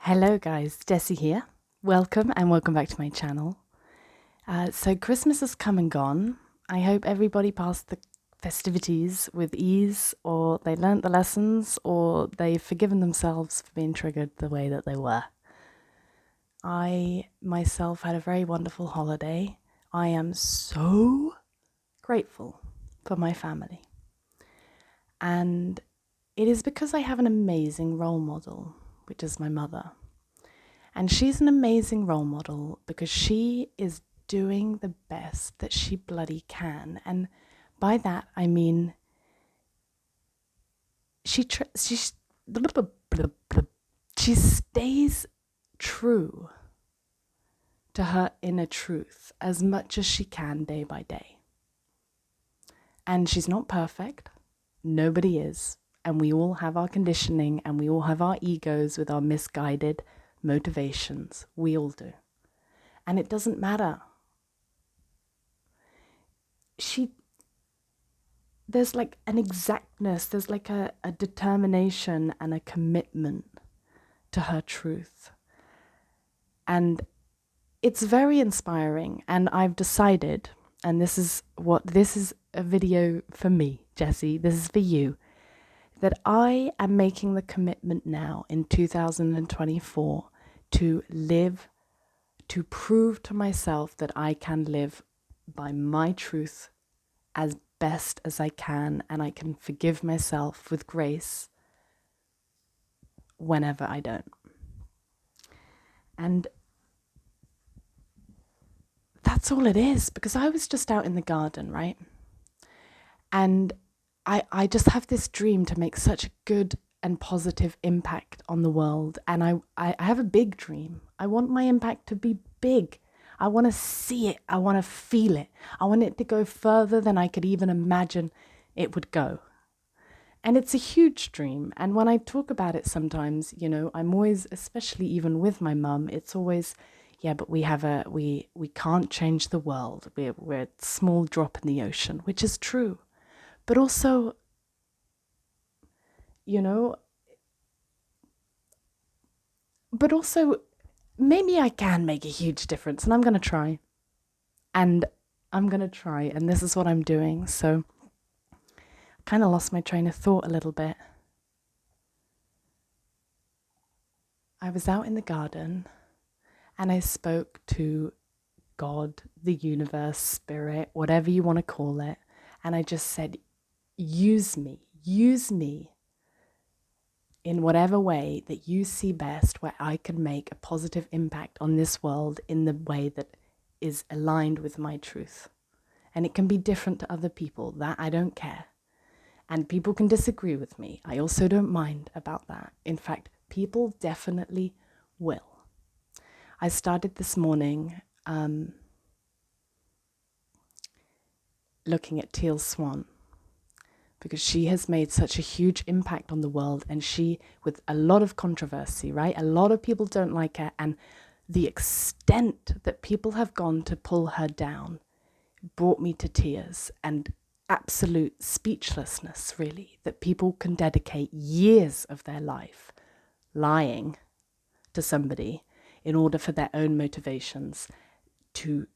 Hello guys, Jessie here. Welcome and welcome back to my channel. So Christmas has come and gone. I hope everybody passed the festivities with ease, or they learnt the lessons, or they've forgiven themselves for being triggered the way that they were. I myself had a very wonderful holiday. I am so grateful for my family. And it is because I have an amazing role model, which is my mother. And she's an amazing role model because she is doing the best that she bloody can. And by that, I mean, she stays true to her inner truth as much as she can day by day. And she's not perfect. Nobody is. And we all have our conditioning and we all have our egos with our misguided motivations. We all do. And it doesn't matter. There's like an exactness, there's like a determination and a commitment to her truth. And it's very inspiring. And I've decided, and this is a video for me, Jessie, this is for you, that I am making the commitment now in 2024 to live, to prove to myself that I can live by my truth as best as I can, and I can forgive myself with grace whenever I don't. And that's all it is, because I was just out in the garden, right? And I just have this dream to make such a good and positive impact on the world. And I have a big dream. I want my impact to be big. I want to see it. I want to feel it. I want it to go further than I could even imagine it would go. And it's a huge dream. And when I talk about it sometimes, you know, I'm always, especially even with my mum, it's always, yeah, but we can't change the world. We're a small drop in the ocean, which is true. But also, you know, maybe I can make a huge difference, and I'm going to try. And this is what I'm doing. So I kind of lost my train of thought a little bit. I was out in the garden and I spoke to God, the universe, spirit, whatever you want to call it. And I just said, use me in whatever way that you see best, where I can make a positive impact on this world in the way that is aligned with my truth. And it can be different to other people. That I don't care. And people can disagree with me. I also don't mind about that. In fact, people definitely will. I started this morning looking at Teal Swan, because she has made such a huge impact on the world, and she, with a lot of controversy, right? A lot of people don't like her, and the extent that people have gone to pull her down brought me to tears and absolute speechlessness, really, that people can dedicate years of their life lying to somebody in order for their own motivations to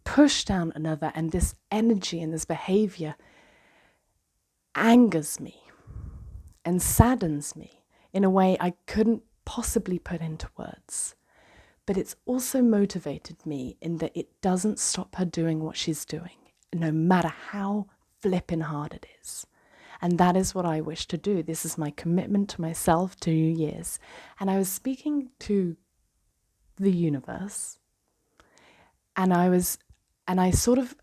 push down another. And this energy and this behavior angers me and saddens me in a way I couldn't possibly put into words. But it's also motivated me in that it doesn't stop her doing what she's doing, no matter how flippin' hard it is. And that is what I wish to do. This is my commitment to myself to New Year's. And I was speaking to the universe, and I sort of,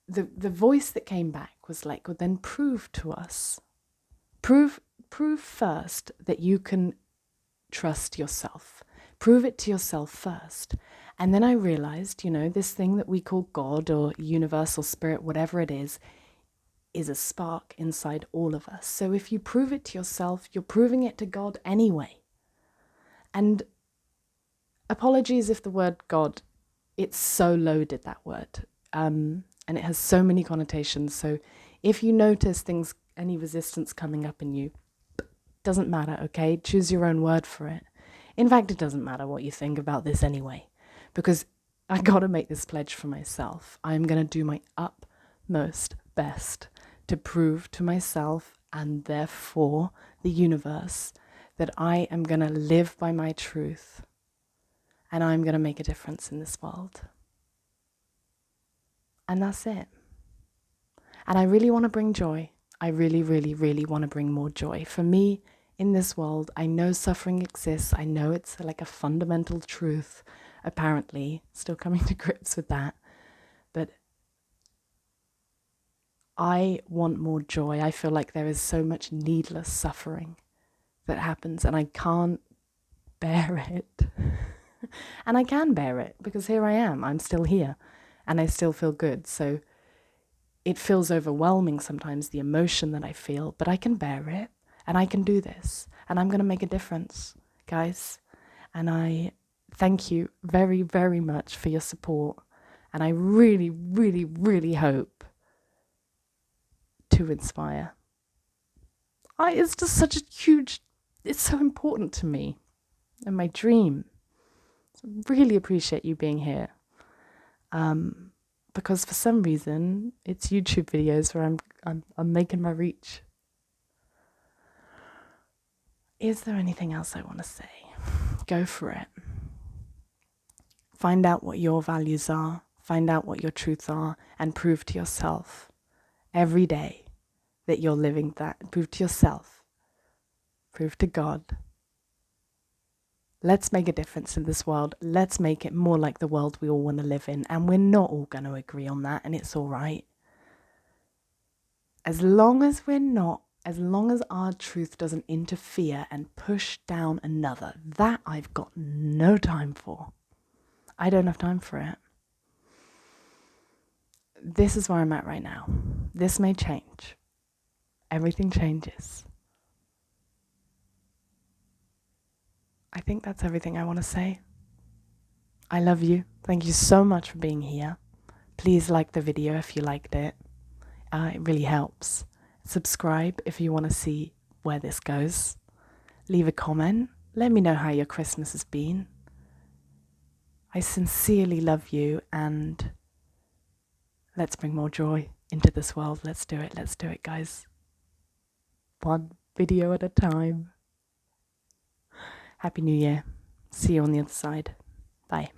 the voice that came back was like, well, then prove to us. Prove first that you can trust yourself. Prove it to yourself first. And then I realized, you know, this thing that we call God or universal spirit, whatever it is a spark inside all of us. So if you prove it to yourself, you're proving it to God anyway. And apologies if the word God, it's so loaded, that word. And it has so many connotations. So if you notice any resistance coming up in you, Doesn't matter, okay? Choose your own word for it. In fact, it doesn't matter what you think about this anyway, because I gotta make this pledge for myself. I'm gonna do my utmost best to prove to myself and therefore the universe that I am gonna live by my truth and I'm gonna make a difference in this world. And that's it. And I really want to bring joy. I really, really, really want to bring more joy. For me, in this world, I know suffering exists. I know it's like a fundamental truth, apparently. Still coming to grips with that. But I want more joy. I feel like there is so much needless suffering that happens, and I can't bear it. And I can bear it because here I am. I'm still here, and I still feel good. So it feels overwhelming sometimes, the emotion that I feel, but I can bear it and I can do this and I'm going to make a difference, guys. And I thank you very, very much for your support. And I really, really, really hope to inspire. It's just such a huge, it's so important to me and my dream. So I really appreciate you being here. Because for some reason, it's YouTube videos where I'm making my reach. Is there anything else I want to say? Go for it. Find out what your values are, find out what your truths are, and prove to yourself every day that you're living that. Prove to yourself, prove to God. Let's make a difference in this world. Let's make it more like the world we all want to live in. And we're not all going to agree on that, and it's all right. As long as our truth doesn't interfere and push down another, that I've got no time for. I don't have time for it. This is where I'm at right now. This may change. Everything changes. I think that's everything I want to say. I love you. Thank you so much for being here. Please like the video if you liked it. It really helps. Subscribe if you want to see where this goes. Leave a comment. Let me know how your Christmas has been. I sincerely love you, and let's bring more joy into this world. Let's do it. Let's do it, guys. One video at a time. Happy New Year. See you on the other side. Bye.